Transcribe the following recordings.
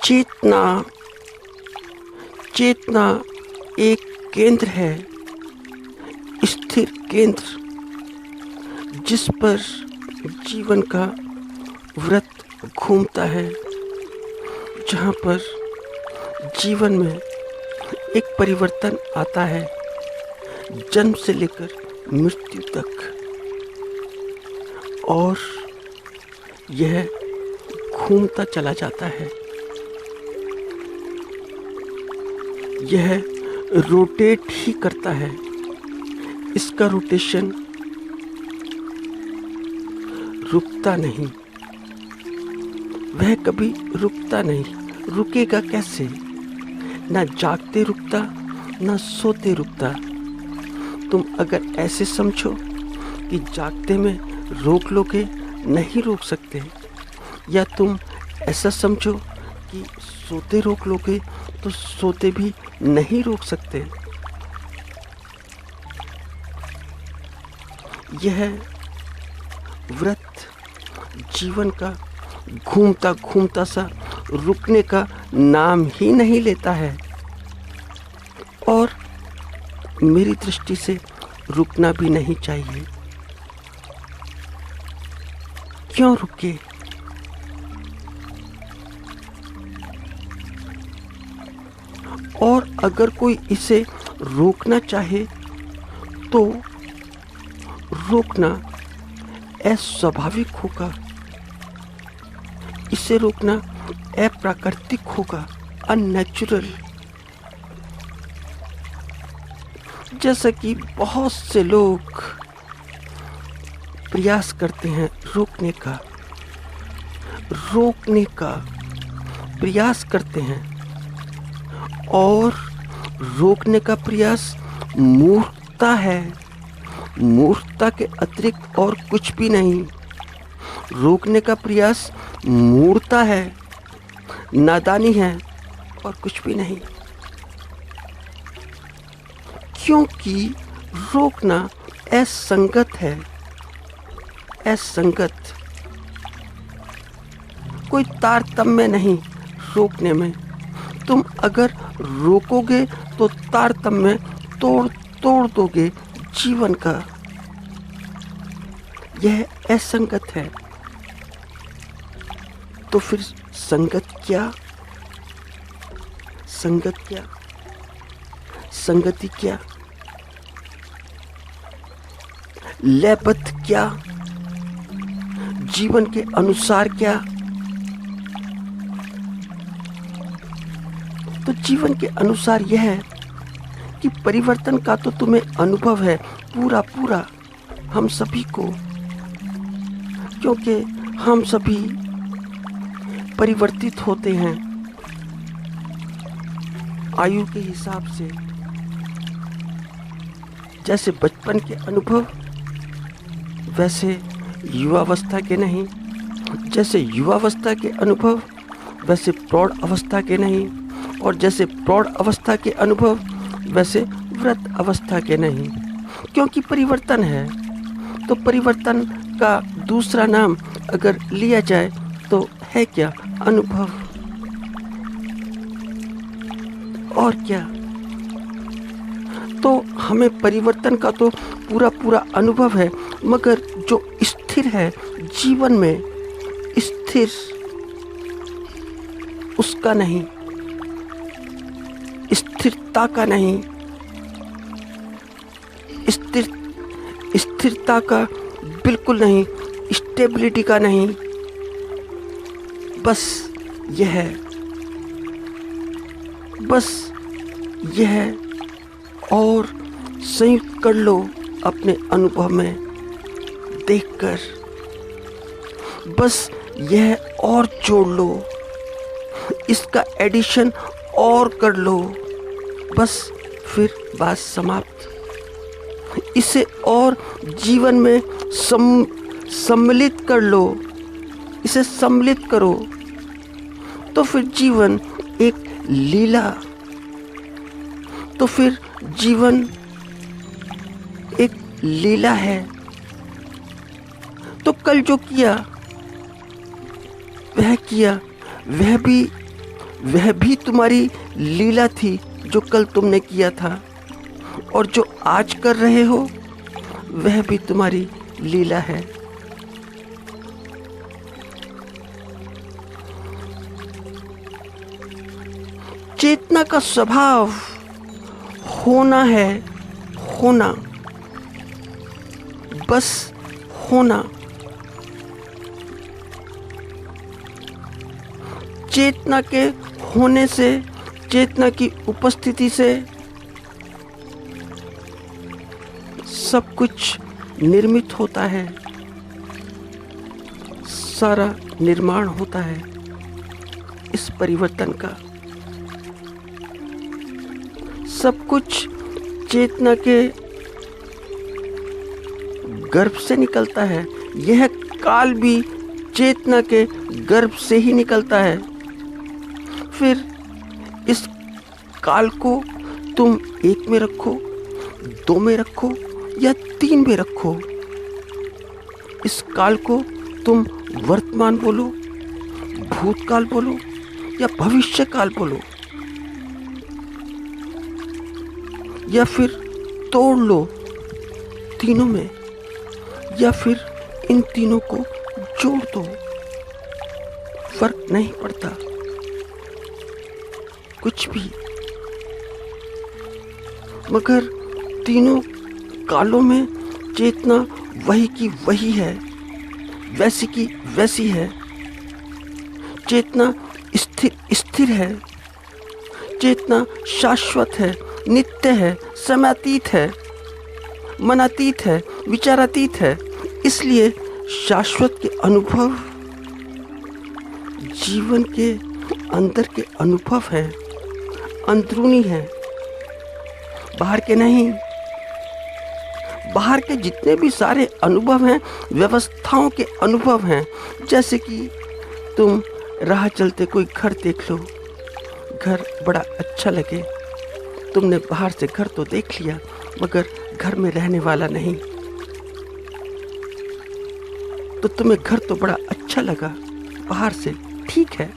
चेतना चेतना एक केंद्र है, स्थिर केंद्र, जिस पर जीवन का वृत्त घूमता है, जहाँ पर जीवन में एक परिवर्तन आता है, जन्म से लेकर मृत्यु तक, और यह घूमता चला जाता है। यह रोटेट ही करता है। इसका रोटेशन रुकता नहीं, वह कभी रुकता नहीं। रुकेगा कैसे? ना जागते रुकता, ना सोते रुकता। तुम अगर ऐसे समझो कि जागते में रोक लोगे, नहीं रोक सकते, या तुम ऐसा समझो कि सोते रोक लोगे तो सोते भी नहीं रोक सकते। यह वृत्त जीवन का घूमता घूमता सा रुकने का नाम ही नहीं लेता है, और मेरी दृष्टि से रुकना भी नहीं चाहिए। क्यों रुके? और अगर कोई इसे रोकना चाहे तो रोकना अस्वाभाविक होगा, इसे रोकना अप्राकृतिक होगा, अननेचुरल। जैसा कि बहुत से लोग प्रयास करते हैं रोकने का प्रयास करते हैं, और रोकने का प्रयास मूर्खता है। मूर्खता के अतिरिक्त और कुछ भी नहीं। रोकने का प्रयास मूर्खता है, नादानी है, और कुछ भी नहीं। क्योंकि रोकना असंगत है, असंगत। कोई तारतम्य नहीं रोकने में। तुम अगर रोकोगे तो तारतम्य तोड़ दोगे जीवन का। यह असंगत है। तो फिर संगत क्या? संगत क्या? संगति क्या? लयबद्ध क्या? जीवन के अनुसार क्या? तो जीवन के अनुसार यह है कि परिवर्तन का तो तुम्हें अनुभव है पूरा हम सभी को, क्योंकि हम सभी परिवर्तित होते हैं आयु के हिसाब से। जैसे बचपन के अनुभव, वैसे युवावस्था के नहीं। जैसे युवावस्था के अनुभव, वैसे प्रौढ़ अवस्था के नहीं। और जैसे प्रौढ़ अवस्था के अनुभव, वैसे वृद्ध अवस्था के नहीं। क्योंकि परिवर्तन है, तो परिवर्तन का दूसरा नाम अगर लिया जाए तो है क्या? अनुभव। और क्या? तो हमें परिवर्तन का तो पूरा अनुभव है, मगर जो स्थिर है जीवन में, स्थिर उसका नहीं, स्थिरता का नहीं, स्थिरता का बिल्कुल नहीं, स्टेबिलिटी का नहीं। बस यह और संयुक्त कर लो अपने अनुभव में देखकर। बस यह और जोड़ लो, इसका एडिशन और कर लो, बस फिर बात समाप्त। इसे और जीवन में सम्मिलित कर लो, इसे सम्मिलित करो, तो फिर जीवन एक लीला, तो फिर जीवन एक लीला है। तो कल जो किया, वह भी वह भी तुम्हारी लीला थी जो कल तुमने किया था, और जो आज कर रहे हो वह भी तुम्हारी लीला है। चेतना का स्वभाव होना है, होना, बस होना। चेतना के होने से, चेतना की उपस्थिति से सब कुछ निर्मित होता है, सारा निर्माण होता है इस परिवर्तन का। सब कुछ चेतना के गर्भ से निकलता है। यह काल भी चेतना के गर्भ से ही निकलता है। फिर इस काल को तुम 1 में रखो, 2 में रखो या 3 में रखो। इस काल को तुम वर्तमान बोलो, भूतकाल बोलो या भविष्य काल बोलो, या फिर तोड़ लो तीनों में, या फिर इन तीनों को जोड़ दो, फर्क नहीं पड़ता कुछ भी। मगर तीनों कालों में चेतना वही की वही है, वैसी की वैसी है। चेतना स्थिर है, चेतना शाश्वत है, नित्य है, समयातीत है, मनातीत है, विचारातीत है। इसलिए शाश्वत के अनुभव जीवन के अंदर के अनुभव है, अंदरूनी है, बाहर के नहीं। बाहर के जितने भी सारे अनुभव हैं व्यवस्थाओं के अनुभव हैं। जैसे कि तुम राह चलते कोई घर देख लो, घर बड़ा अच्छा लगे, तुमने बाहर से घर तो देख लिया मगर घर में रहने वाला नहीं, तो तुम्हें घर तो बड़ा अच्छा लगा बाहर से, ठीक है,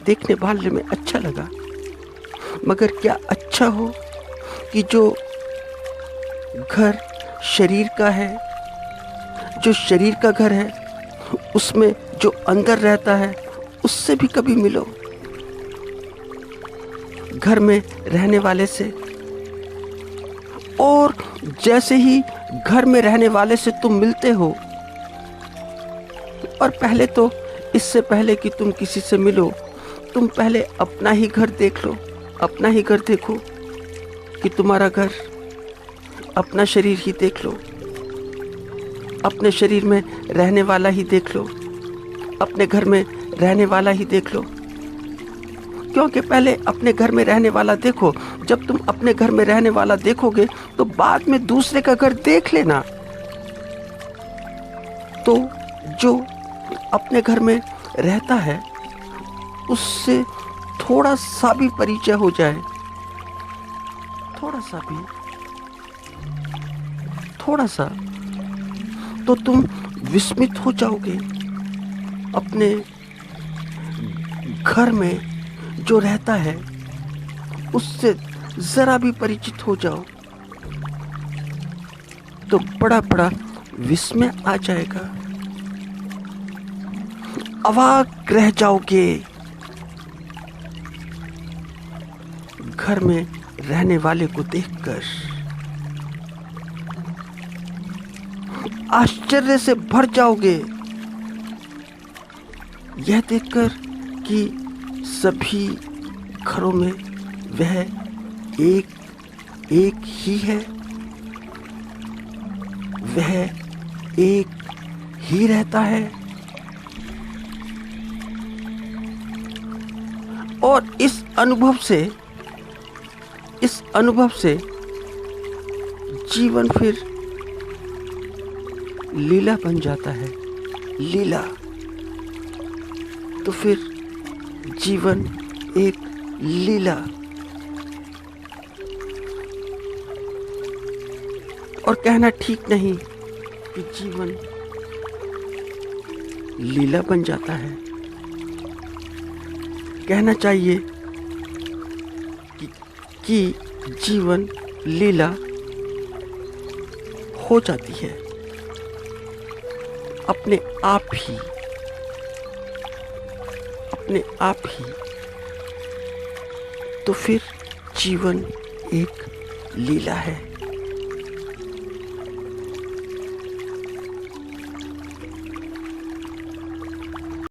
देखने वाले में अच्छा लगा, मगर क्या अच्छा हो कि जो घर शरीर का है, जो शरीर का घर है, उसमें जो अंदर रहता है उससे भी कभी मिलो, घर में रहने वाले से। और जैसे ही घर में रहने वाले से तुम मिलते हो, और पहले तो इससे पहले कि तुम किसी से मिलो, तुम पहले अपना ही घर देख लो, अपना ही घर देखो कि तुम्हारा घर, अपना शरीर ही देख लो, अपने शरीर में रहने वाला ही देख लो, अपने घर में रहने वाला ही देख लो। क्योंकि पहले अपने घर में रहने वाला देखो। जब तुम अपने घर में रहने वाला देखोगे तो बाद में दूसरे का घर देख लेना। तो जो अपने घर में रहता है उससे थोड़ा सा भी परिचय हो जाए, थोड़ा सा, तो तुम विस्मित हो जाओगे। अपने घर में जो रहता है उससे जरा भी परिचित हो जाओ तो बड़ा बड़ा विस्मय आ जाएगा, अवाक रह जाओगे। घर में रहने वाले को देखकर आश्चर्य से भर जाओगे, यह देखकर कि सभी घरों में वह एक ही है, वह एक ही रहता है। और इस अनुभव से जीवन फिर लीला बन जाता है, लीला। तो फिर जीवन एक लीला। और कहना ठीक नहीं कि जीवन लीला बन जाता है। कहना चाहिए कि जीवन लीला हो जाती है अपने आप ही, तो फिर जीवन एक लीला है।